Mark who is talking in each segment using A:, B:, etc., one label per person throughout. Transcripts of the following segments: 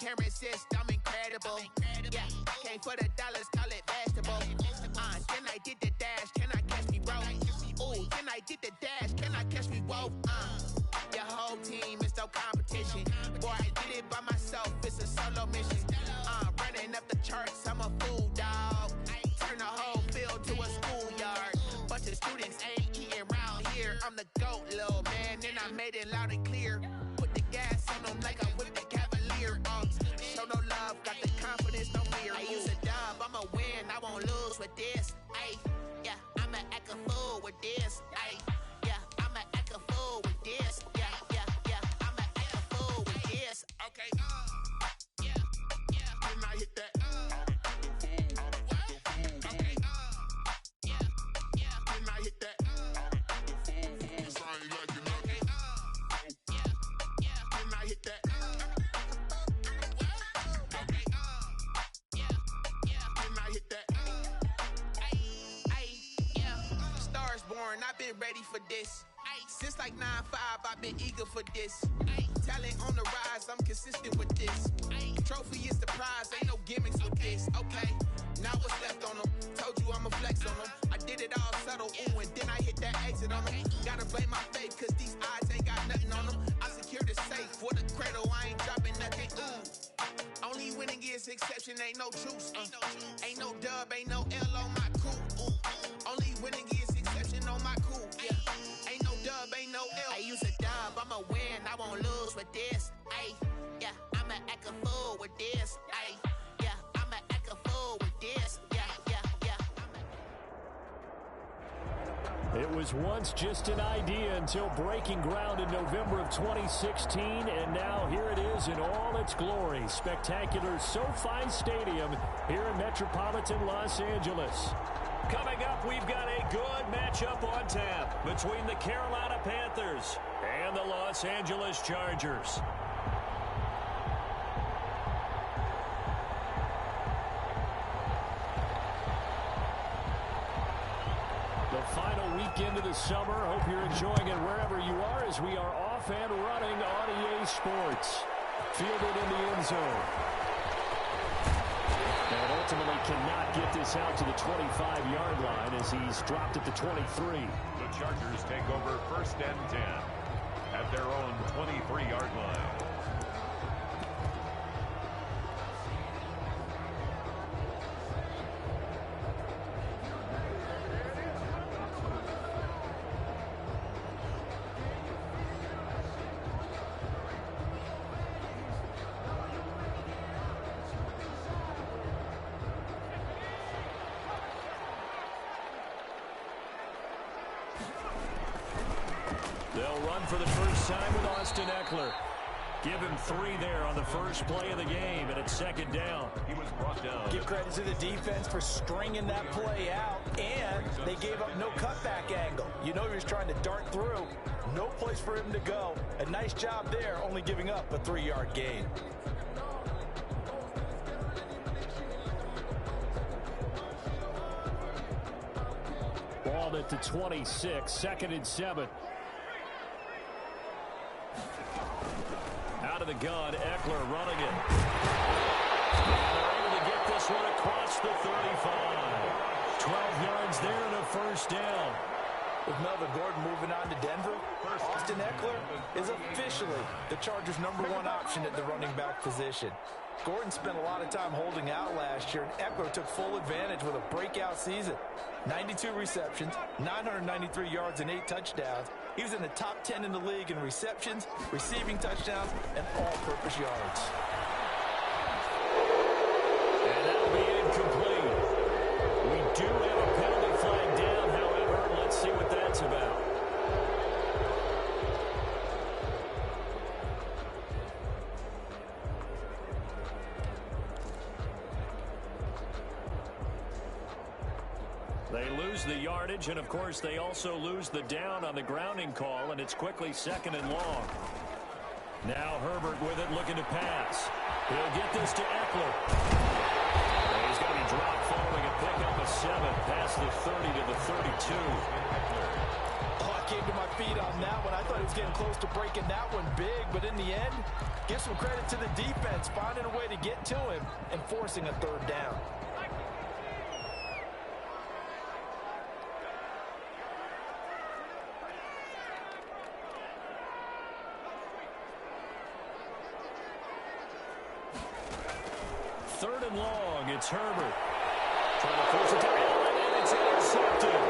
A: camera insist I'm incredible. Yeah, came for the dollars, call it basketball. Then I did the dash, can I catch me, bro? Ooh, then I did the dash, can I catch me, whoa? Your whole team is no competition. Boy, I did it by myself, it's a solo mission. Running up the charts, I'm a fool, dog. Turn the whole field to a schoolyard. Bunch of students ain't eating round here. I'm the GOAT, little man, and I made it loud and clear. Put the gas on them like I whipped the Cavalier. Show no love, got the confidence, no fear. I use a dub, I'ma win, I won't lose with this. Ay, yeah, I'ma act a fool with this. Ay, yeah, I'ma act a fool with this. Yeah, yeah, yeah, I'ma act a fool with this. Okay, yeah, yeah, when I hit that, okay, yeah, yeah, when I hit that, it's I ain't like it, okay, yeah, yeah, when I hit that, okay, yeah, yeah, when I hit that, ay, yeah, stars born, I've been ready for this. Since like 9-5, I've been eager for this. Talent on the rise, I'm consistent with this. Trophy is the prize, ain't no gimmicks with this. Okay, now what's left on them? Told you I'ma flex on them. I did it all subtle, ooh, and then I hit that exit on them. Gotta blame my faith, cause these odds ain't got nothing on them. I secured the safe for the cradle, I ain't dropping nothing, ooh. Only winning is exception, ain't no truce. Ain't no dub, ain't no L on my crew. Only winning is exception on my crew, yeah. Ain't no dub, ain't no L. I use a dub, I'ma win, I won't lose with this. Ay, yeah, I'ma act a fool with this. Ay, yeah, I'ma act a fool with this. Yeah, yeah, yeah.
B: It was once just an idea until breaking ground in November of 2016, and now here it is in all its glory. Spectacular SoFi Stadium here in metropolitan Los Angeles. Coming up, we've got a good matchup on tap between the Carolina Panthers and the Los Angeles Chargers. The final weekend of the summer. Hope you're enjoying it wherever you are as we are off and running on EA Sports. Fielded in the end zone. And ultimately cannot get this out to the 25-yard line as he's dropped at the 23.
C: The Chargers take over 1st and 10 at their own 23-yard line.
B: They'll run for the first time with Austin Eckler. Give him 3 there on the first play of the game, and it's 2nd down.
C: He was brought down.
D: Give credit to the defense for stringing that play out, and they gave up no cutback angle. You know he was trying to dart through. No place for him to go. A nice job there, only giving up a 3-yard gain.
B: Ball at the 26, 2nd and 7. Out of the gun, Eckler running it. And they're able to get this one across the 35. 12 yards there and a first down.
D: With Melvin Gordon moving on to Denver, Austin Eckler is officially the Chargers' #1 option at the running back position. Gordon spent a lot of time holding out last year, and Eckler took full advantage with a breakout season. 92 receptions, 993 yards, and 8 touchdowns. He was in the top 10 in the league in receptions, receiving touchdowns, and all-purpose yards.
B: And that'll be incomplete. We do have a penalty flag down, however. Let's see what that's about. They lose the yardage, and of course they also lose the down on the grounding call, and it's quickly 2nd and long. Now Herbert with it, looking to pass. He'll get this to Eckler. And he's going to be dropped following a pickup of 7 past the 30 to the 32.
D: Oh, I came to my feet on that one. I thought he was getting close to breaking that one big, but in the end, give some credit to the defense, finding a way to get to him and forcing a third down.
B: Third and long, it's Herbert. Trying to force it to Allen, and it's intercepted.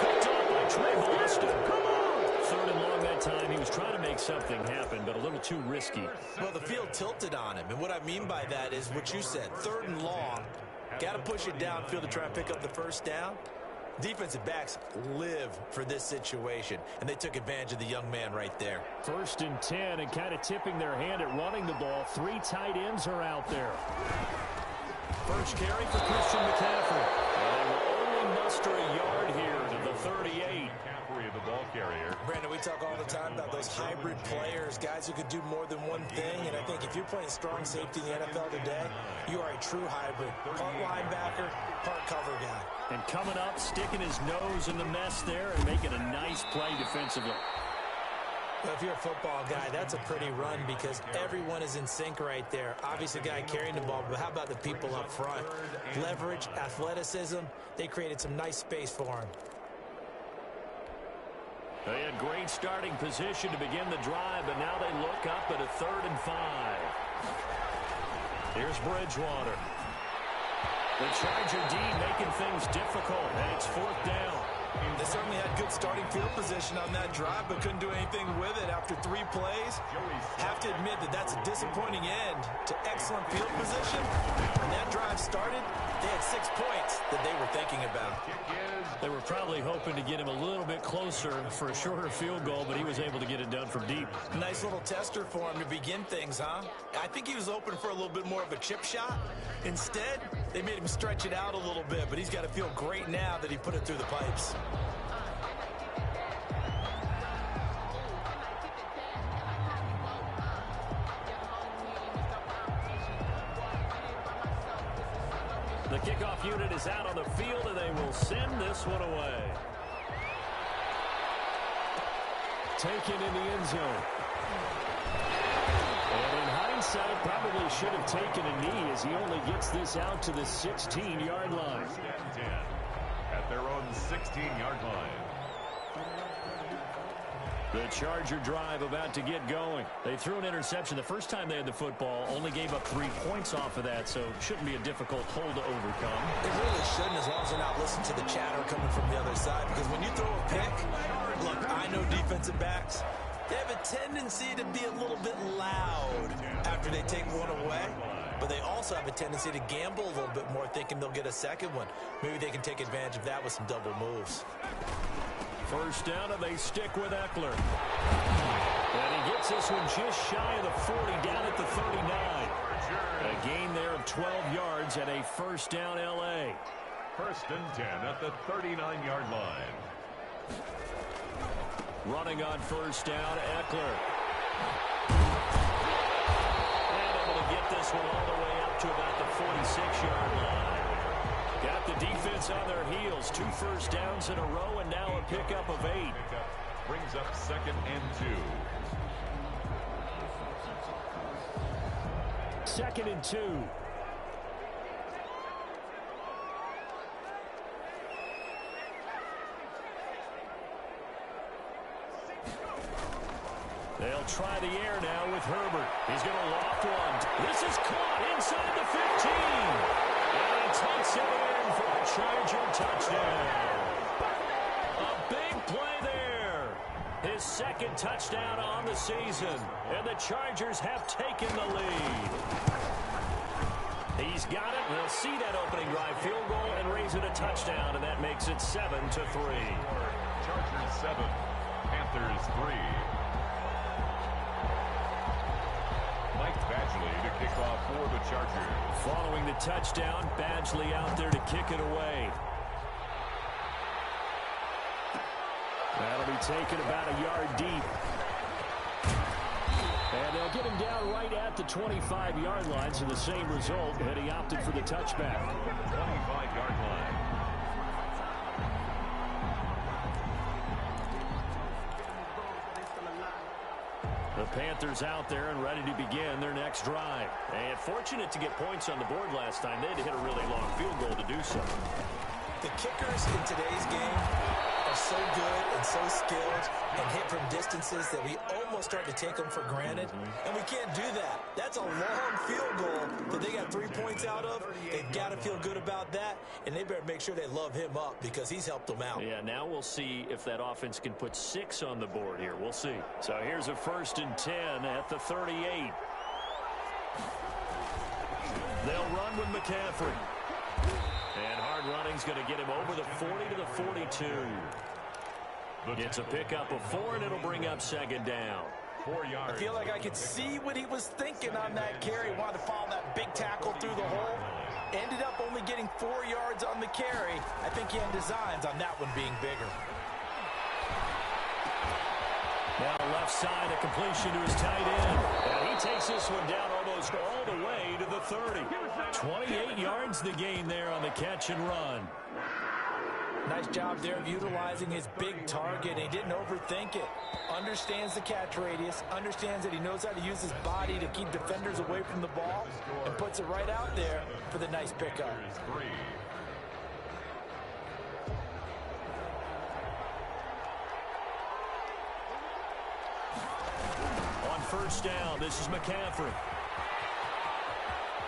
B: Picked up by Trey Boston. Come on! Third and long that time. He was trying to make something happen, but a little too risky.
D: Well, the field tilted on him, and what I mean by that is what you said. Third and long, got to push it downfield to try and pick up the first down. Defensive backs live for this situation, and they took advantage of the young man right there.
B: 1st and 10, and kind of tipping their hand at running the ball. 3 tight ends are out there. First carry for Christian McCaffrey. And they will only muster a yard here to the 38.
C: McCaffrey, the ball carrier.
D: Brandon, we talk all the time about those hybrid players, guys who could do more than one thing, and I think if you're playing strong safety in the NFL today, you are a true hybrid. Part linebacker, part cover guy.
B: And coming up, sticking his nose in the mess there and making a nice play defensively.
D: Well, if you're a football guy, that's a pretty run because everyone is in sync right there. Obviously, the guy carrying the ball, but how about the people up front? Leverage, athleticism, they created some nice space for him.
B: They had great starting position to begin the drive, but now they look up at a 3rd and 5. Here's Bridgewater. The Charger D making things difficult, and it's 4th down.
D: They certainly had good starting field position on that drive, but couldn't do anything with it after 3 plays. Have to admit that that's a disappointing end to excellent field position. When that drive started, they had 6 points that they were thinking about.
B: They were probably hoping to get him a little bit closer for a shorter field goal, but he was able to get it done from deep.
D: Nice little tester for him to begin things, huh? I think he was open for a little bit more of a chip shot. Instead, they made him stretch it out a little bit, but he's got to feel great now that he put it through the pipes.
B: The kickoff unit is out on the field, and they will send this one away. Taken in the end zone. And in hindsight, probably should have taken a knee as he only gets this out to the 16-yard line.
C: At their own 16-yard line.
B: The Charger drive about to get going. They threw an interception the first time they had the football, only gave up 3 points off of that, so shouldn't be a difficult hole to overcome.
D: It really shouldn't, as long as they're not listening to the chatter coming from the other side, because when you throw a pick, look, I know defensive backs, they have a tendency to be a little bit loud after they take one away, but they also have a tendency to gamble a little bit more, thinking they'll get a second one. Maybe they can take advantage of that with some double moves.
B: First down, and they stick with Eckler. And he gets this one just shy of the 40, down at the 39. A gain there of 12 yards and a first down L.A.
C: 1st and 10 at the 39-yard line.
B: Running on first down, Eckler. And able to get this one all the way up to about the 46-yard line. Got the defense on their heels. 2 first downs in a row, and now a pickup of 8.
C: Brings up 2nd and 2.
B: 2nd and 2. They'll try the air now with Herbert. He's going to loft one. This is caught inside the 15. And he takes it in for a Charger touchdown. A big play there. His 2nd touchdown on the season. And the Chargers have taken the lead. He's got it. They'll see that opening drive field goal and raise it a touchdown. And that makes it 7-3.
C: Chargers 7, Panthers 3. To kick off for the Chargers.
B: Following the touchdown, Badgley out there to kick it away. That'll be taken about a yard deep. And they'll get him down right at the 25-yard line, so the same result, and he opted for the touchback.
C: 25-yard line.
B: Panthers out there and ready to begin their next drive.
E: And fortunate to get points on the board last time. They had to hit a really long field goal to do so.
D: The kickers in today's game are so good and so skilled and hit from distances that we almost start to take them for granted. And we can't do that. That's a long field goal that they got 3 points out of. They've got to feel good about that, and they better make sure they love him up because he's helped them out.
E: Yeah, now we'll see if that offense can put 6 on the board here. We'll see.
B: So here's a 1st and 10 at the 38. They'll run with McCaffrey. And hard running's going to get him over the 40 to the 42. It's a pickup of 4, and it'll bring up 2nd down.
C: 4 yards.
D: I feel like I could see what he was thinking on that carry. Wanted to follow that big tackle through the hole. Ended up only getting 4 yards on the carry. I think he had designs on that one being bigger.
B: Now left side, a completion to his tight end. And he takes this one down almost all the way to the 30. 28 yards the gain there on the catch and run.
D: Nice job there of utilizing his big target. He didn't overthink it. Understands the catch radius. Understands that he knows how to use his body to keep defenders away from the ball. And puts it right out there for the nice pickup.
B: On 1st down, this is McCaffrey.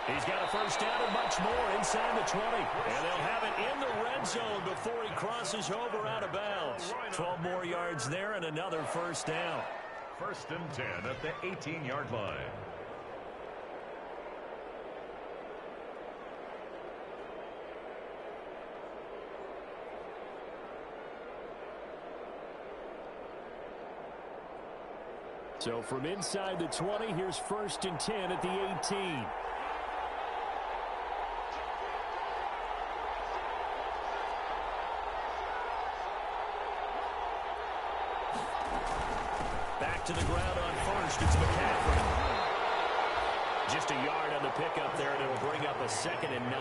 B: He's got a 1st down and much more inside the 20. And they'll have it in the red zone before he crosses over out of bounds. 12 more yards there and another 1st down.
C: 1st and 10 at the 18-yard line.
B: So from inside the 20, here's 1st and 10 at the 18. Back to the ground on 1st. It's McCaffrey. Just a yard on the pickup there, and it'll bring up a 2nd and 9.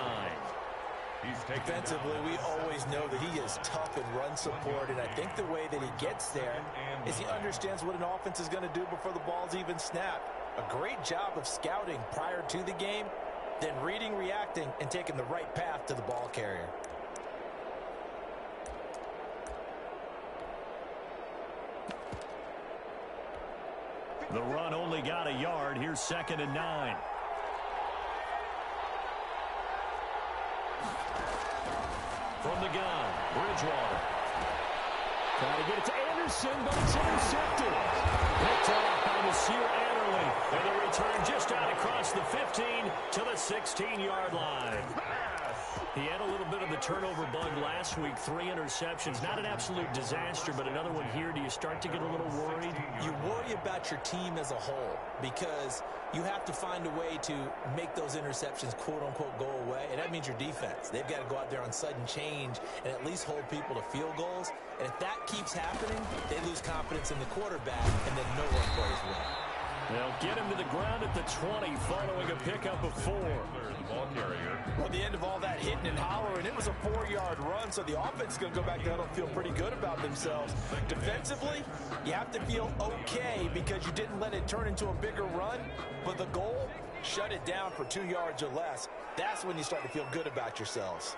D: Defensively, we always know that he is tough in run support, and I think the way that he gets there is he understands what an offense is going to do before the ball's even snapped. A great job of scouting prior to the game, then reading, reacting, and taking the right path to the ball carrier.
B: The run only got a yard. Here's 2nd and 9. From the gun, Bridgewater. Trying to get it to Anderson, but it's intercepted. Picked off by Nasir Adderley. And the return just out across the 15 to the 16-yard line. He had a little bit of the turnover bug last week. 3 interceptions. Not an absolute disaster, but another one here. Do you start to get a little worried?
D: You worry about your team as a whole because you have to find a way to make those interceptions, quote-unquote, go away. And that means your defense. They've got to go out there on sudden change and at least hold people to field goals. And if that keeps happening, they lose confidence in the quarterback, and then no one plays well.
B: They'll get him to the ground at the 20 following a pickup of 4.
D: Well, the end of all that hitting and hollering, it was a 4-yard run, so the offense is going to go back down and feel pretty good about themselves. Defensively, you have to feel okay because you didn't let it turn into a bigger run, but the goal, shut it down for 2 yards or less. That's when you start to feel good about yourselves.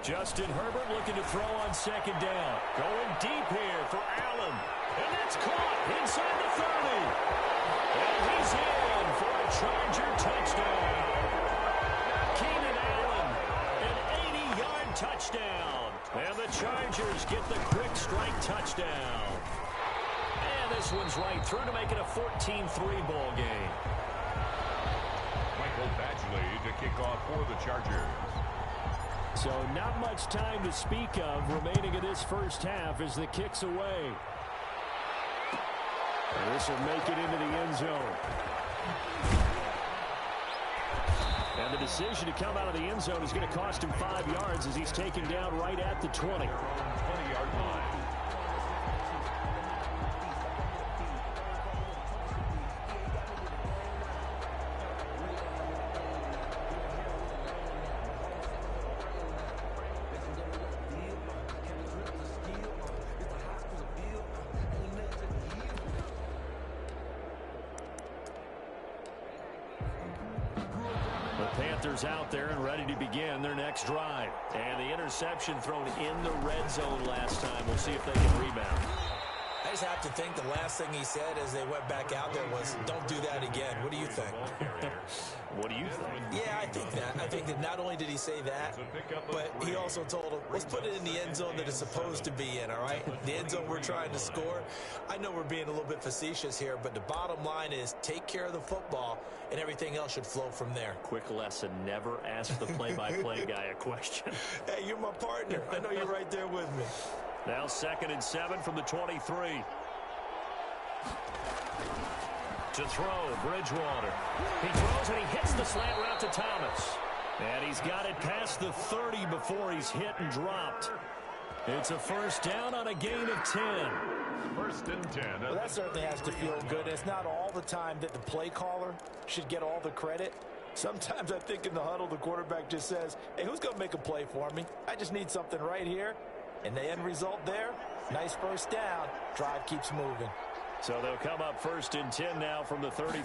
B: Justin Herbert looking to throw on 2nd down. Going deep here for Allen. And that's caught inside the 30. And he's in for a Charger touchdown. Keenan Allen, an 80-yard touchdown. And the Chargers get the quick strike touchdown. And this one's right through to make it a 14-3 ball game.
C: Michael Badgley to kick off for the Chargers.
B: So not much time to speak of remaining in this 1st half as the kick's away. And this will make it into the end zone. And the decision to come out of the end zone is going to cost him 5 yards as he's taken down right at the 20.
C: 20-yard line.
B: The Panthers out there and ready to begin their next drive. And the interception thrown in the red zone last time. We'll see if they can rebound.
D: I just have to think the last thing he said as they went back out there was, don't do that again. What do you think?
B: What do you think?
D: Yeah, I think that. I think that not only did he say that, but he also told him, let's put it in the end zone that it's supposed to be in, all right? The end zone we're trying to score. I know we're being a little bit facetious here, but the bottom line is take care of the football, and everything else should flow from there.
B: Quick lesson, never ask the play-by-play guy a question.
D: Hey, you're my partner. I know you're right there with me.
B: Now 2nd and 7 from the 23. To throw, Bridgewater. He throws and he hits the slant route to Thomas. And he's got it past the 30 before he's hit and dropped. It's a first down on a gain of 10.
C: 1st and 10.
D: Well, that certainly has to feel good. It's not all the time that the play caller should get all the credit. Sometimes I think in the huddle the quarterback just says, hey, who's going to make a play for me? I just need something right here. And the end result there, nice first down. Drive keeps moving.
B: So they'll come up 1st and 10 now from the 33.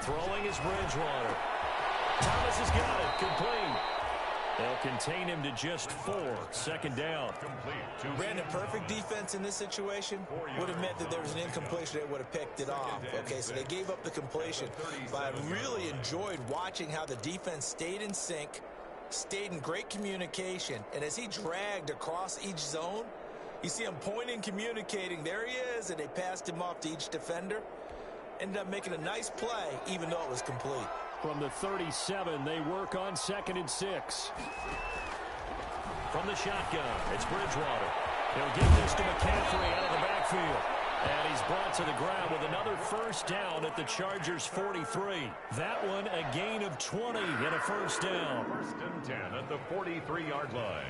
B: Throwing is Bridgewater. Thomas has got it. Complete. They'll contain him to just 4. 2nd down.
D: Brandon, perfect defense in this situation would have meant that there was an incompletion. They would have picked it off. Okay, so they gave up the completion. But I really enjoyed watching how the defense stayed in sync, stayed in great communication, and as he dragged across each zone, you see him pointing, communicating. There he is, and they passed him off to each defender. Ended up making a nice play, even though it was complete.
B: From the 37, they work on 2nd and 6. From the shotgun, it's Bridgewater. He'll give this to McCaffrey out of the backfield. And he's brought to the ground with another first down at the Chargers' 43. That one a gain of 20 and a first down.
C: 1st and 10 at the 43-yard line.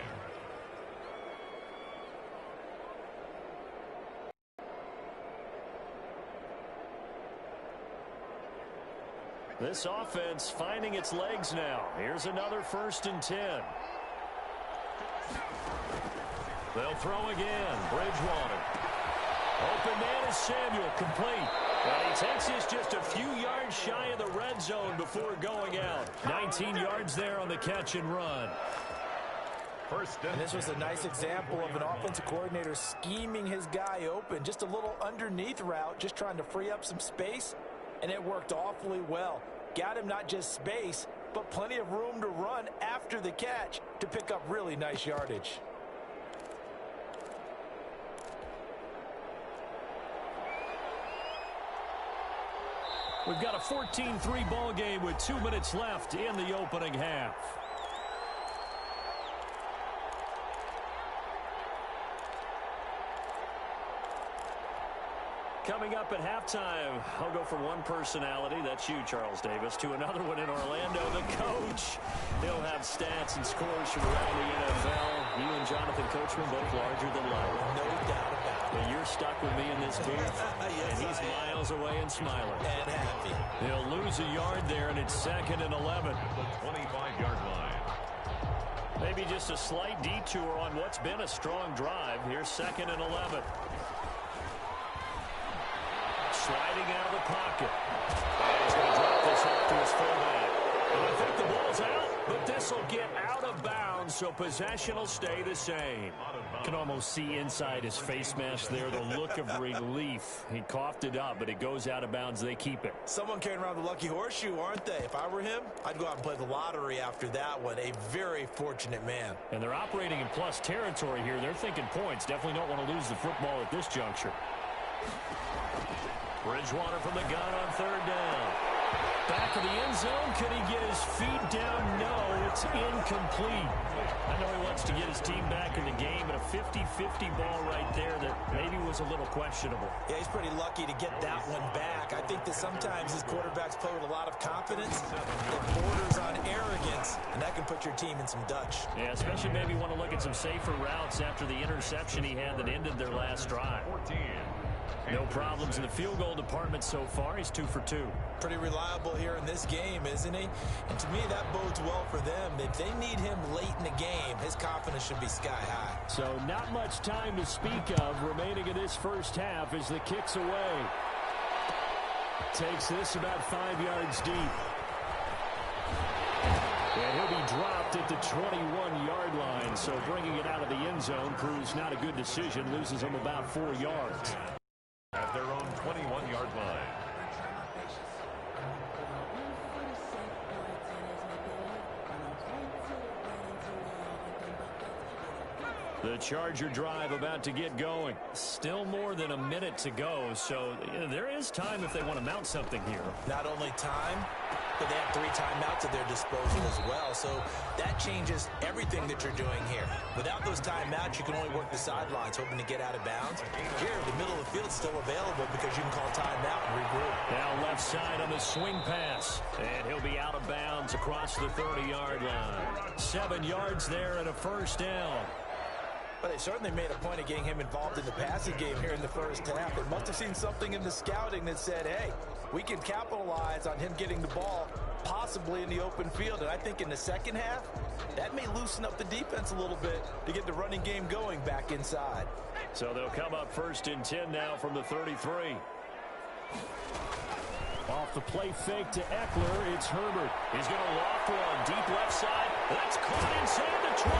B: This offense finding its legs now. Here's another 1st and 10. They'll throw again. Bridgewater. Open man is Samuel, complete. And he takes this just a few yards shy of the red zone before going out. 19 yards there on the catch and run.
D: And this was a nice example of an offensive coordinator scheming his guy open. Just a little underneath route, just trying to free up some space, and it worked awfully well. Got him not just space, but plenty of room to run after the catch to pick up really nice yardage.
B: We've got a 14-3 ball game with 2 minutes left in the opening half. Coming up at halftime, I'll go from one personality, that's you, Charles Davis, to another one in Orlando, the coach. He'll have stats and scores from around the NFL. You and Jonathan Coachman both larger than life.
D: No doubt about it.
B: But you're stuck with me in this booth,
D: yes,
B: and he's miles away and smiling.
D: And happy.
B: They'll lose a yard there, and it's 2nd and 11.
C: The 25-yard line.
B: Maybe just a slight detour on what's been a strong drive. Here's 2nd and 11. Sliding out of the pocket. And he's going to drop this off to his fullback. And I think the ball's out, but this will get out of bounds, so possession will stay the same. Can almost see inside his face mask there the look of relief. He coughed it up, but it goes out of bounds. They keep it.
D: Someone carrying around the lucky horseshoe, aren't they? If I were him, I'd go out and play the lottery after that one. A very fortunate man.
B: And they're operating in plus territory here. They're thinking points. Definitely don't want to lose the football at this juncture. Bridgewater from the gun on 3rd down. Back of the end zone. Can he get his feet down? No, it's incomplete. I know he wants to get his team back in the game, but a 50-50 ball right there that maybe was a little questionable.
D: Yeah, he's pretty lucky to get that one back. I think that sometimes his quarterbacks play with a lot of confidence. It borders on arrogance, and that can put your team in some Dutch.
B: Yeah, especially maybe want to look at some safer routes after the interception he had that ended their last drive.
C: 14.
B: No problems in the field goal department so far. He's 2 for 2.
D: Pretty reliable here in this game, isn't he? And to me, that bodes well for them. If they need him late in the game, his confidence should be sky high.
B: So not much time to speak of remaining in this first half as the kick's away. Takes this about 5 yards deep. And he'll be dropped at the 21-yard line. So bringing it out of the end zone proves not a good decision. Loses him about 4 yards.
C: At their own 21-yard line.
B: The Charger drive about to get going. Still more than a minute to go, so there is time if they want to mount something here.
D: Not only time, but they have 3 timeouts at their disposal as well, so that changes everything that you're doing here. Without those timeouts, you can only work the sidelines, hoping to get out of bounds. Here, the middle of the field is still available because you can call timeout and regroup.
B: Now left side on the swing pass, and he'll be out of bounds across the 30-yard line. 7 yards there and a first down.
D: But they certainly made a point of getting him involved in the passing game here in the first half. They must have seen something in the scouting that said, hey, we can capitalize on him getting the ball possibly in the open field. And I think in the second half, that may loosen up the defense a little bit to get the running game going back inside.
B: So they'll come up 1st and 10 now from the 33. Off the play fake to Eckler, it's Herbert. He's going to loft one deep left side. That's caught inside the 20.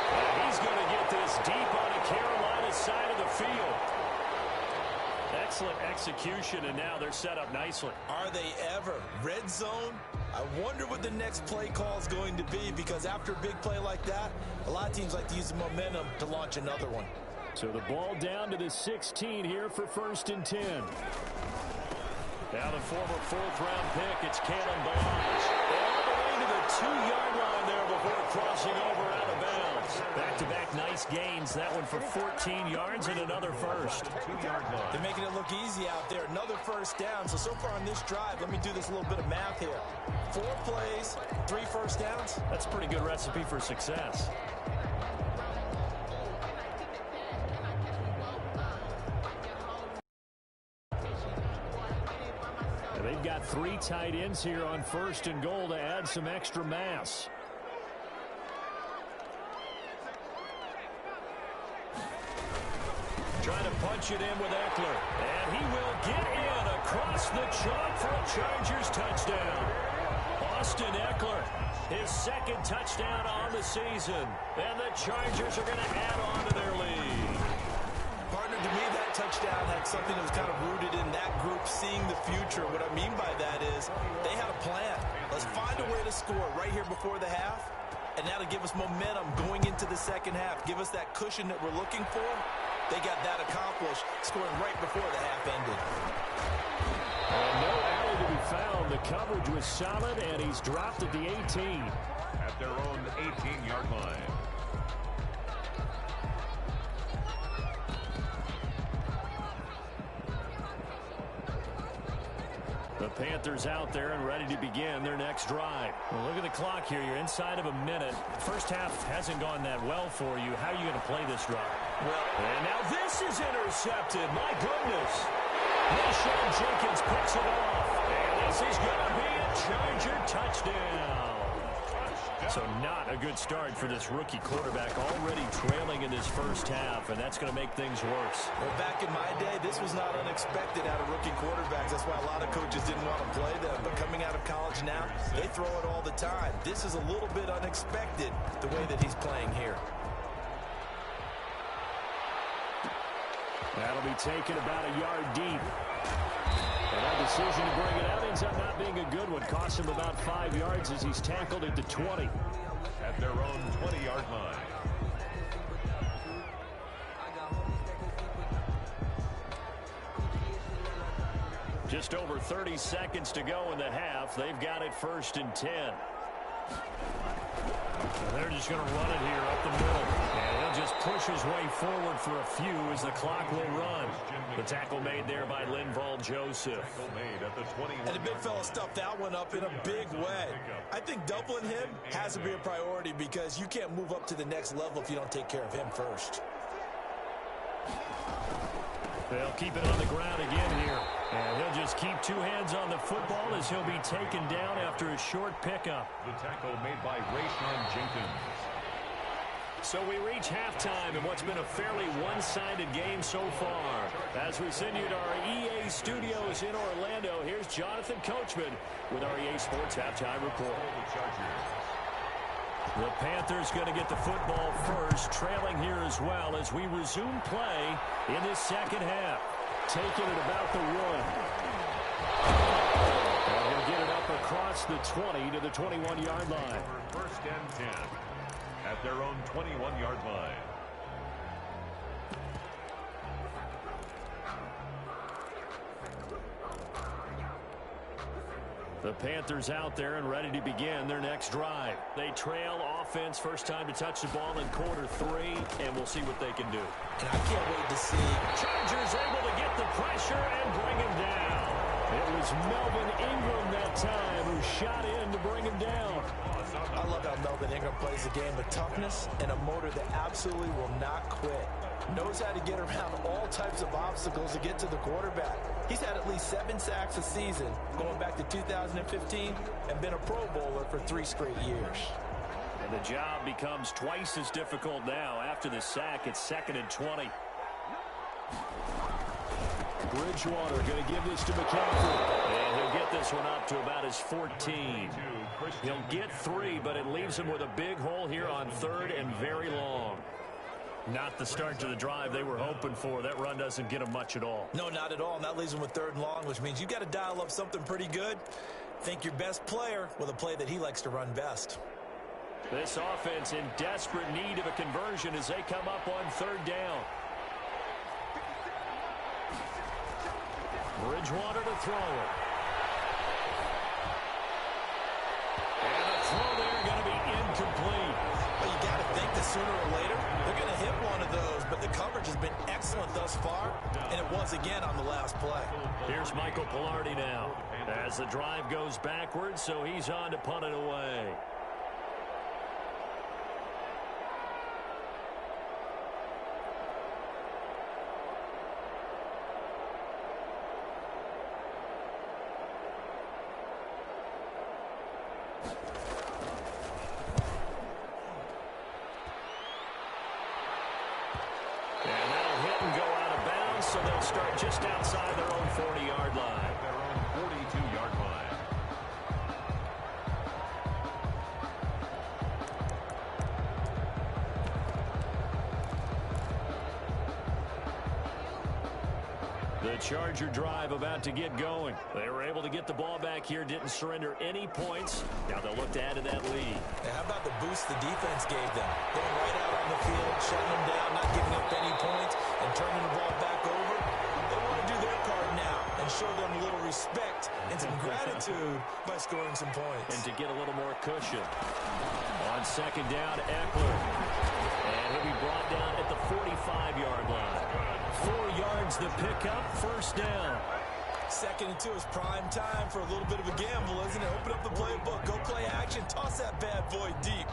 B: And he's going to get this deep on the Carolina side of the field. Excellent execution, and now they're set up nicely.
D: Are they ever? Red zone? I wonder what the next play call is going to be, because after a big play like that, a lot of teams like to use the momentum to launch another one.
B: So the ball down to the 16 here for 1st and 10. Now the former 4th-round pick, it's Kalen Balazs. All the way to the 2-yard line there before crossing over out of bounds. Back-to-back nice gains. That one for 14 yards and another first.
D: They're making it look easy out there. Another first down. So far on this drive, let me do this little bit of math here. 4 plays, 3 first downs.
B: That's a pretty good recipe for success. And they've got 3 tight ends here on 1st and goal to add some extra mass. Trying to punch it in with Eckler. And he will get in across the chalk for a Chargers touchdown. Austin Eckler, his 2nd touchdown on the season. And the Chargers are going to add on to their lead.
D: Partner, to me, that touchdown had something that was kind of rooted in that group seeing the future. What I mean by that is they had a plan. Let's find a way to score right here before the half. And that'll give us momentum going into the second half. Give us that cushion that we're looking for. They got that accomplished, scoring right before the half ended.
B: And no alley to be found. The coverage was solid, and he's dropped at the 18.
C: At their own 18-yard line.
B: The Panthers out there and ready to begin their next drive. Well, look at the clock here. You're inside of a minute. First half hasn't gone that well for you. How are you going to play this drive?
D: Well,
B: and now this is intercepted. My goodness. Marshawn Jenkins picks it off. And this is going to be a Charger touchdown. So not a good start for this rookie quarterback, already trailing in this first half, and that's going to make things worse.
D: Well, back in my day, this was not unexpected out of rookie quarterbacks. That's why a lot of coaches didn't want to play them. But coming out of college now, they throw it all the time. This is a little bit unexpected, the way that he's playing here.
B: That'll be taken about a yard deep. And that decision to bring it out ends up not being a good one. Costs him about 5 yards as he's tackled at the 20.
C: At their own 20-yard line.
B: Just over 30 seconds to go in the half. They've got it 1st and 10. And they're just going to run it here up the middle. And he'll just push his way forward for a few as the clock will run. The tackle made there by Linval Joseph.
D: And the big fella stuffed that one up in a big way. I think doubling him has to be a priority because you can't move up to the next level if you don't take care of him first.
B: They'll keep it on the ground again here. And he'll just keep 2 hands on the football as he'll be taken down after a short pickup.
C: The tackle made by Marshawn Jenkins.
B: So we reach halftime in what's been a fairly one-sided game so far. As we send you to our EA studios in Orlando, here's Jonathan Coachman with our EA Sports Halftime Report. The Panthers going to get the football first, trailing here as well as we resume play in this second half. Taking it about the 1. And he'll get it up across the 20 to the 21-yard line.
C: First and 10 at their own 21-yard line.
B: The Panthers out there and ready to begin their next drive. They trail offense, first time to touch the ball in quarter 3, and we'll see what they can do.
D: And I can't wait to see.
B: Chargers able to get the pressure and bring him down. It was Melvin Ingram that time who shot in to bring him down.
D: I love how Melvin Ingram plays the game with toughness and a motor that absolutely will not quit. Knows how to get around all types of obstacles to get to the quarterback. He's had at least 7 sacks a season going back to 2015 and been a Pro Bowler for 3 straight years.
B: And the job becomes twice as difficult now. After the sack, it's 2nd and 20. Bridgewater going to give this to McCaffrey. And he'll get this one up to about his 14. He'll get 3, but it leaves him with a big hole here on 3rd and very long. Not the start to the drive they were hoping for. That run doesn't get them much at all.
D: No, not at all. And that leaves them with 3rd and long, which means you've got to dial up something pretty good. Think your best player with a play that he likes to run best.
B: This offense in desperate need of a conversion as they come up on 3rd down. Bridgewater to throw it. And the throw there going to be incomplete.
D: Well, you got to think that sooner or later they're going to hit one of those, but the coverage has been excellent thus far, and it was again on the last play.
B: Here's Michael Pilardi now as the drive goes backwards, so he's on to punt it away. So they'll start just outside their own 40-yard line.
C: Their own 42-yard line.
B: The Charger drive about to get going. They were able to get the ball back here, didn't surrender any points. Now they'll look to add to that lead.
D: And how about the boost the defense gave them? Going right out on the field, shutting them down, not giving up any points, and turning the ball back over. They want to do their part now and show them a little respect and some gratitude by scoring some points.
B: And to get a little more cushion. On 2nd down, Eckler. And he'll be brought down at the 45-yard line. 4 yards the pickup, 1st down.
D: 2nd and 2 is prime time for a little bit of a gamble, isn't it? Open up the playbook, go play action, toss that bad boy deep.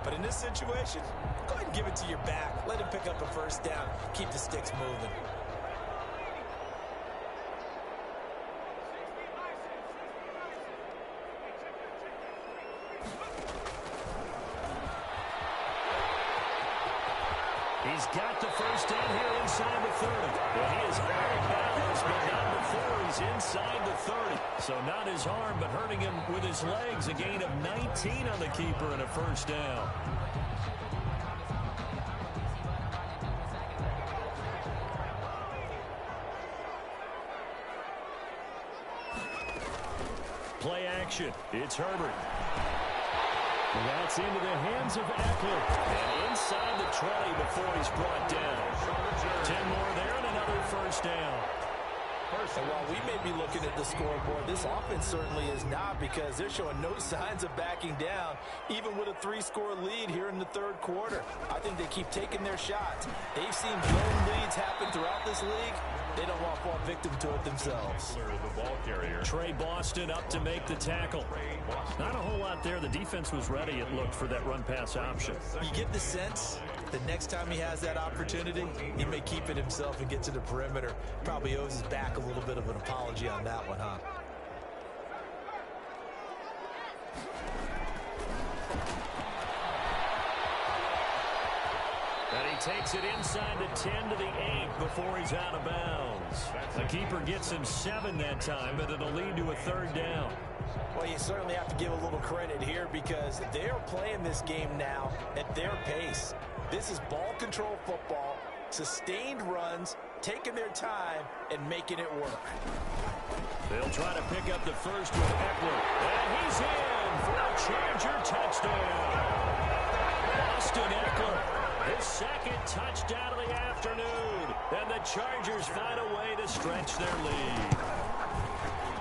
D: But in this situation, go ahead and give it to your back. Let him pick up a 1st down. Keep the sticks moving.
B: He's got the 1st down here inside the 30. And he is out of bounds, but not before he's inside the 30. So not his arm, but hurting him with his legs. A gain of 19 on the keeper and a 1st down. Play action. It's Herbert. That's into the hands of Eckler. And inside the 20 before he's brought down. 10 more there and another 1st down.
D: And while we may be looking at the scoreboard, this offense certainly is not, because they're showing no signs of backing down, even with a 3-score lead here in the 3rd quarter. I think they keep taking their shots. They've seen blown leads happen throughout this league. They don't want to fall victim to it themselves.
C: The ball carrier.
B: Trey Boston up to make the tackle. Not a whole lot there. The defense was ready, it looked, for that run-pass option.
D: You get the sense the next time he has that opportunity, he may keep it himself and get to the perimeter. Probably owes his back a little bit of an apology on that one, huh?
B: And he takes it inside the 10 to the 8 before he's out of bounds. The keeper gets him 7 that time, but it'll lead to a third down.
D: Well, you certainly have to give a little credit here because they're playing this game now at their pace. This is ball control football, sustained runs, taking their time, and making it work.
B: They'll try to pick up the first with Eckler. And he's in for a Charger touchdown. Austin Eckler, his second touchdown of the afternoon. And the Chargers find a way to stretch their lead.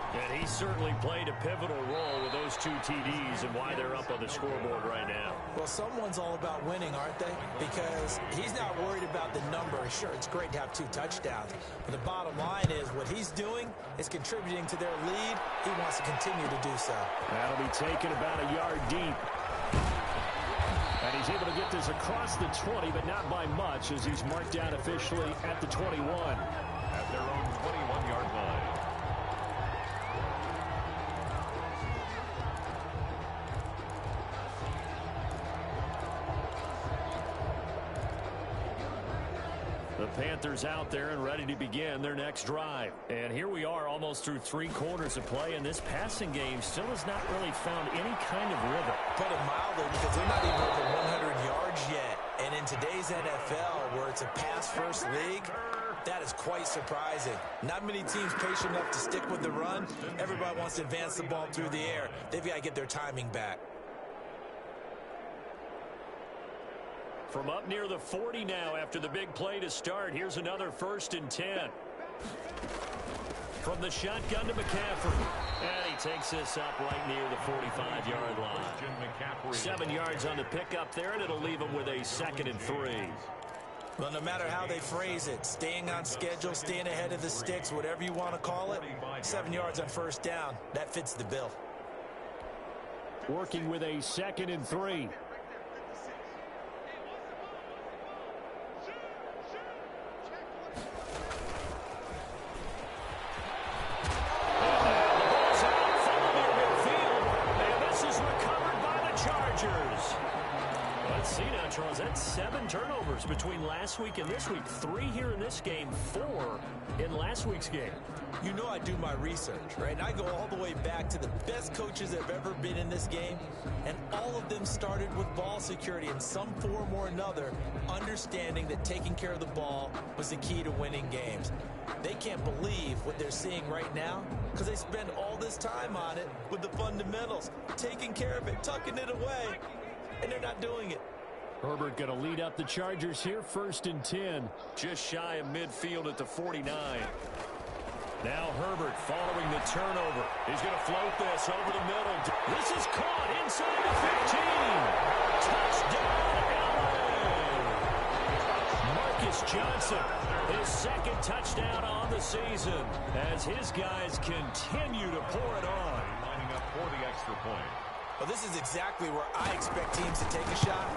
B: And he certainly played a pivotal role with those 2 TDs and why they're up on the scoreboard right now.
D: Well, someone's all about winning, aren't they? Because he's not worried about the number. Sure, it's great to have 2 touchdowns. But the bottom line is what he's doing is contributing to their lead. He wants to continue to do so.
B: That'll be taken about a yard deep. And he's able to get this across the 20, but not by much as he's marked down officially at the 21.
C: At their own 21-yard line.
B: The Panthers out there and ready to begin their next drive. And here we are almost through 3 quarters of play, and this passing game still has not really found any kind of rhythm.
D: Put it mildly, because they're not even over 100 yards yet. And in today's NFL, where it's a pass-first league, that is quite surprising. Not many teams patient enough to stick with the run. Everybody wants to advance the ball through the air. They've got to get their timing back.
B: From up near the 40 now after the big play to start. Here's another 1st and 10. From the shotgun to McCaffrey. And he takes this up right near the 45-yard line. 7 yards on the pickup there, and it'll leave him with a 2nd and 3.
D: Well, no matter how they phrase it, staying on schedule, staying ahead of the sticks, whatever you want to call it, 7 yards on 1st down, that fits the bill.
B: Working with a 2nd and 3. Charles, that's 7 turnovers between last week and this week. 3 here in this game, 4 in last week's game.
D: You know I do my research, right? And I go all the way back to the best coaches that have ever been in this game, and all of them started with ball security in some form or another, understanding that taking care of the ball was the key to winning games. They can't believe what they're seeing right now because they spend all this time on it with the fundamentals, taking care of it, tucking it away, and they're not doing it.
B: Herbert going to lead up the Chargers here, 1st and 10. Just shy of midfield at the 49. Now Herbert following the turnover. He's going to float this over the middle. This is caught inside the 15. Touchdown, LA! Marcus Johnson, his 2nd touchdown on the season as his guys continue to pour it on.
C: Lining up for the extra point.
D: Well, this is exactly where I expect teams to take a shot.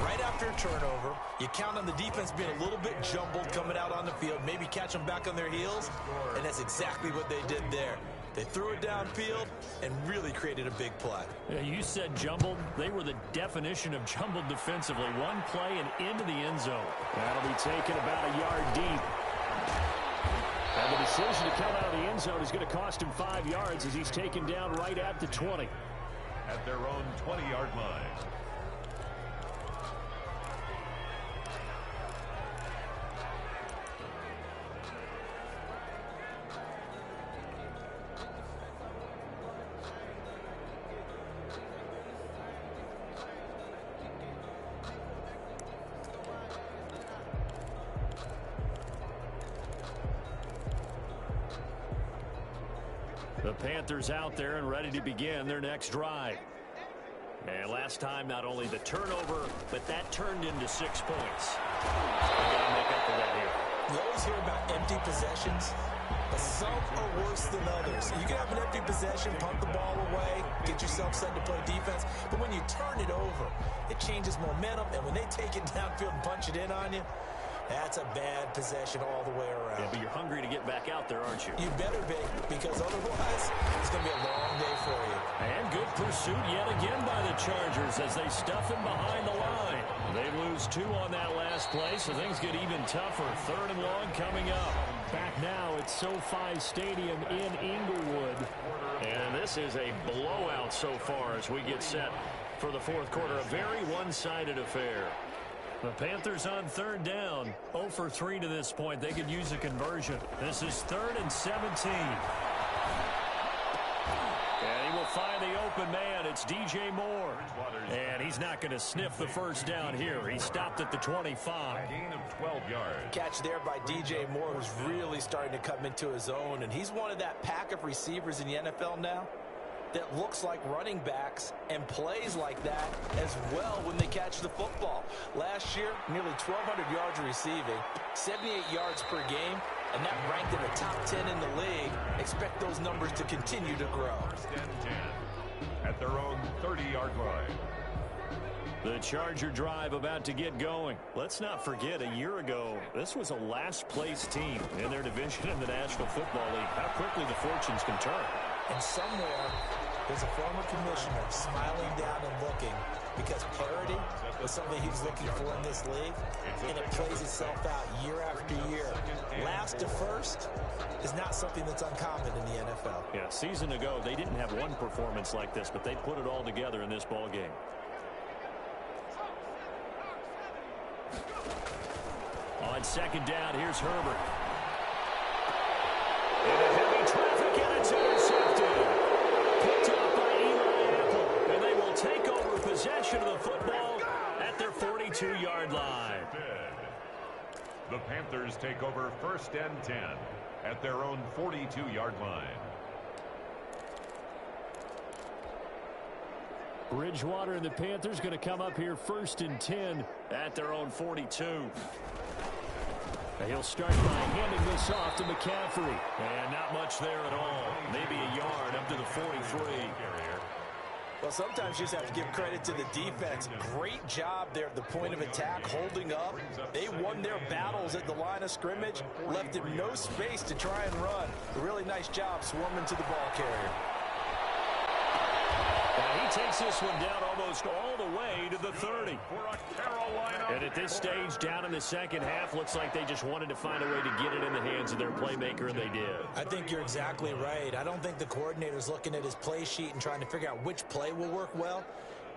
D: Right after a turnover, you count on the defense being a little bit jumbled coming out on the field, maybe catch them back on their heels, and that's exactly what they did there. They threw it downfield and really created a big play.
B: Yeah, you said jumbled. They were the definition of jumbled defensively. One play and into the end zone. That'll be taken about a yard deep. And the decision to come out of the end zone is going to cost him 5 yards as he's taken down right at the 20.
C: At their own 20-yard line.
B: The Panthers out there and ready to begin their next drive. And last time, not only the turnover, but that turned into 6 points. They've got to make up for that here.
D: You always hear about empty possessions, but some are worse than others. You can have an empty possession, punt the ball away, get yourself set to play defense, but when you turn it over, it changes momentum, and when they take it downfield and punch it in on you, That's a bad possession all the way around.
E: Yeah, but you're hungry to get back out there, aren't you?
D: You better be, because otherwise it's going to be a long day for you.
B: And good pursuit yet again by the Chargers as they stuff him behind the line. They lose 2 on that last play, so things get even tougher. 3rd and long coming up. Back now at SoFi Stadium in Inglewood.
E: And this is a blowout so far as we get set for the 4th quarter. A very one-sided affair.
B: The Panthers on 3rd down. 0 for 3 to this point. They could use a conversion. This is 3rd and 17. And he will find the open man. It's DJ Moore. And he's not going to sniff the first down here. He stopped at the 25.
C: Gain of 12 yards.
D: Catch there by DJ Moore, who's really starting to come into his own. And he's one of that pack of receivers in the NFL now that looks like running backs and plays like that as well when they catch the football. Last year, nearly 1,200 yards receiving, 78 yards per game, and that ranked in the top 10 in the league. Expect those numbers to continue to grow.
C: 1st and 10 at their own 30-yard line.
B: The Charger drive about to get going. Let's not forget, a year ago, this was a last-place team in their division in the National Football League. How quickly the fortunes can turn.
D: And somewhere, there's a former commissioner smiling down and looking because parity was something he was looking for in this league, and it plays itself out year after year. Last to first is not something that's uncommon in the NFL.
B: Yeah, a season ago, they didn't have one performance like this, but they put it all together in this ball game. On 2nd down, here's Herbert. And a heavy traffic, and it's intercepted. Picked up by Eli Apple, and they will take over possession of the football at their 42-yard line.
C: The Panthers take over 1st and 10 at their own 42-yard line.
B: Bridgewater and the Panthers going to come up here 1st and 10 at their own 42. He'll start by handing this off to McCaffrey. And not much there at all. Maybe a yard up to the 43.
D: Well, sometimes you just have to give credit to the defense. Great job there at the point of attack, holding up. They won their battles at the line of scrimmage, left him no space to try and run. A really nice job swarming to the ball carrier.
B: And he takes this one down almost all the way to the 30. And at this stage, down in the second half, looks like they just wanted to find a way to get it in the hands of their playmaker, and they did.
D: I think you're exactly right. I don't think the coordinator's looking at his play sheet and trying to figure out which play will work well.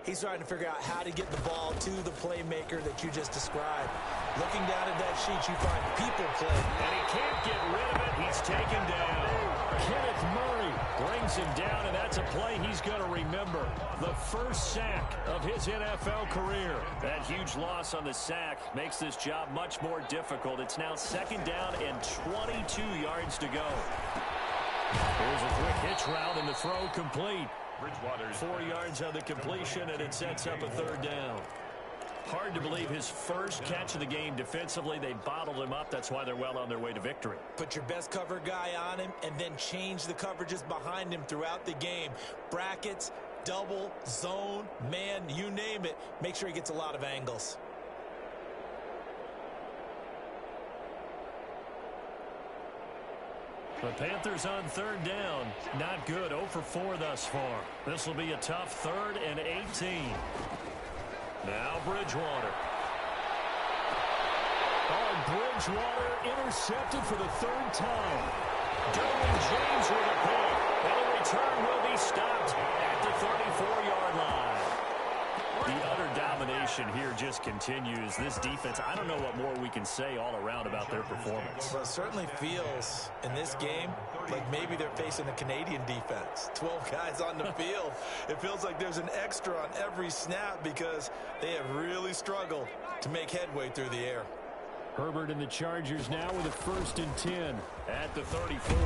D: He's trying to figure out how to get the ball to the playmaker that you just described. Looking down at that sheet, you find people play.
B: And he can't get rid of it. He's taken down. Kenneth Murray brings him down, and that's a play he's going to remember. The first sack of his NFL career. That huge loss on the sack makes this job much more difficult. It's now 2nd down and 22 yards to go. Here's a quick hitch route, and the throw complete. 4 yards on the completion, and it sets up a 3rd down. Hard to believe his first catch of the game defensively. They bottled him up. That's why they're well on their way to victory.
D: Put your best cover guy on him and then change the coverages behind him throughout the game. Brackets, double, zone, man, you name it. Make sure he gets a lot of angles.
B: The Panthers on 3rd down. Not good. 0 for 4 thus far. This will be a tough 3rd and 18. Now Bridgewater. Oh, Bridgewater intercepted for the 3rd time. Derwin James with a pick. And the return will be stopped at the 34-yard line. The utter domination here just continues. This defense, I don't know what more we can say all around about their performance.
D: Well, it certainly feels in this game like maybe they're facing a Canadian defense. 12 guys on the field. It feels like there's an extra on every snap because they have really struggled to make headway through the air.
B: Herbert and the Chargers now with a 1st and 10 at the 34.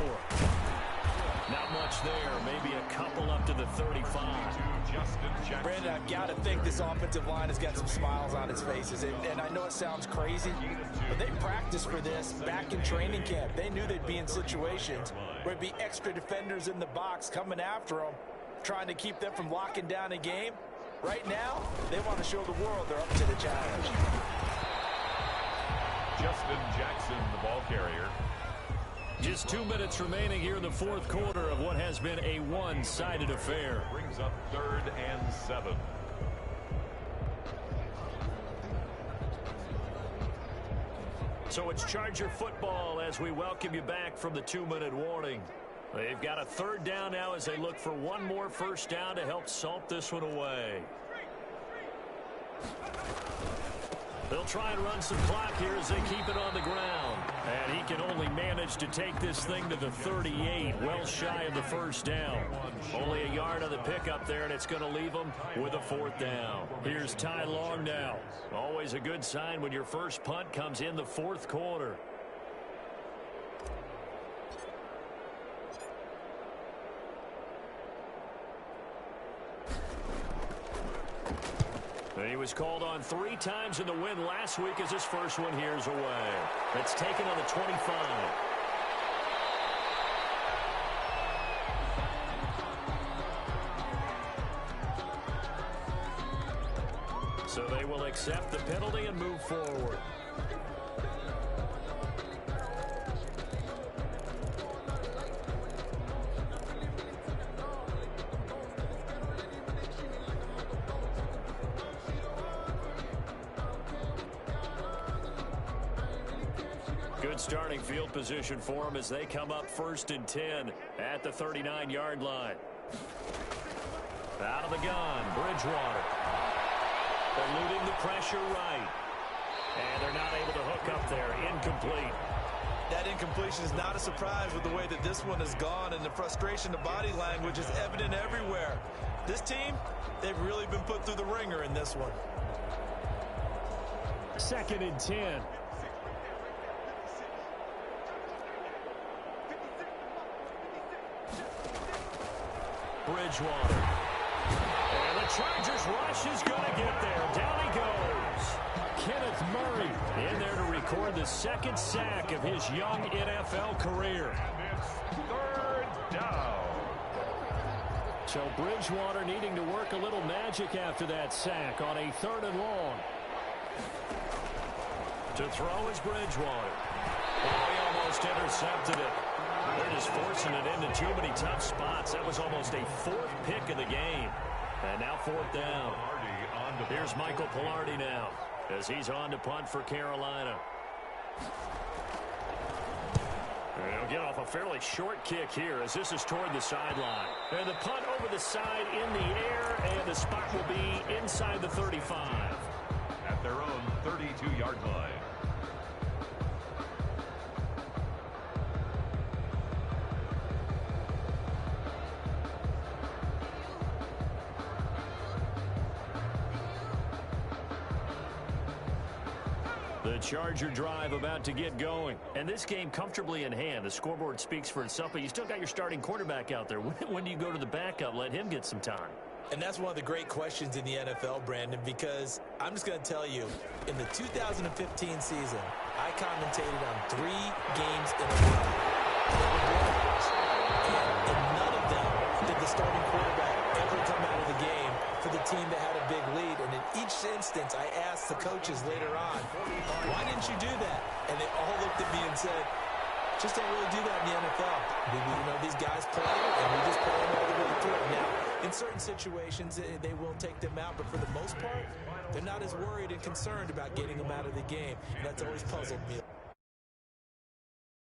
B: Not much there. Maybe a couple up to the 35.
D: Brandon, I've got to think this offensive line has got some smiles on its faces. And I know it sounds crazy, but they practiced for this back in training camp. They knew they'd be in situations where it'd be extra defenders in the box coming after them, trying to keep them from locking down a game. Right now, they want to show the world they're up to the challenge.
C: Justin Jackson, the ball carrier.
B: Just 2 minutes remaining here in the fourth quarter of what has been a one-sided affair.
C: Brings up 3rd and 7.
B: So it's Charger football as we welcome you back from the 2-minute warning. They've got a 3rd down now as they look for one more first down to help salt this one away. They'll try and run some clock here as they keep it on the ground. And he can only manage to take this thing to the 38, well shy of the first down. Only a yard on the pickup there, and it's going to leave them with a 4th down. Here's Ty Long now. Always a good sign when your first punt comes in the 4th quarter. He was called on 3 times in the win last week as his first one here's away. It's taken on the 25. So they will accept the penalty and move forward. Good starting field position for them as they come up 1st and 10 at the 39-yard line. Out of the gun, Bridgewater. Eluding the pressure right. And they're not able to hook up there. Incomplete.
D: That incompletion is not a surprise with the way that this one has gone, and the frustration, the body language is evident everywhere. This team, they've really been put through the ringer in this one.
B: 2nd and 10. Bridgewater. And the Chargers rush is going to get there. Down he goes. Kenneth Murray in there to record the 2nd sack of his young NFL career.
C: And it's 3rd down.
B: So Bridgewater needing to work a little magic after that sack on a 3rd and long. To throw is Bridgewater. Oh, he almost intercepted it. They're just forcing it into too many tough spots. That was almost a 4th pick of the game. And now 4th down. Here's Michael Pilardi now as he's on to punt for Carolina. And he'll get off a fairly short kick here as this is toward the sideline. And the punt over the side in the air, and the spot will be inside the 35.
C: At their own 32-yard line.
B: The Charger drive about to get going. And this game comfortably in hand. The scoreboard speaks for itself, but you still got your starting quarterback out there. When do you go to the backup? Let him get some time.
D: And that's one of the great questions in the NFL, Brandon, because I'm just going to tell you, in the 2015 season, I commentated on 3 games in a row. And in none of them did the starting quarterback ever come out of the game for the team that had a big lead. And in each instance, I asked the coaches later on, why didn't you do that? And they all looked at me and said, just don't really do that in the NFL. These guys play, and we just play them all the way through. Now, in certain situations, they will take them out, but for the most part, they're not as worried and concerned about getting them out of the game. And that's always puzzled me.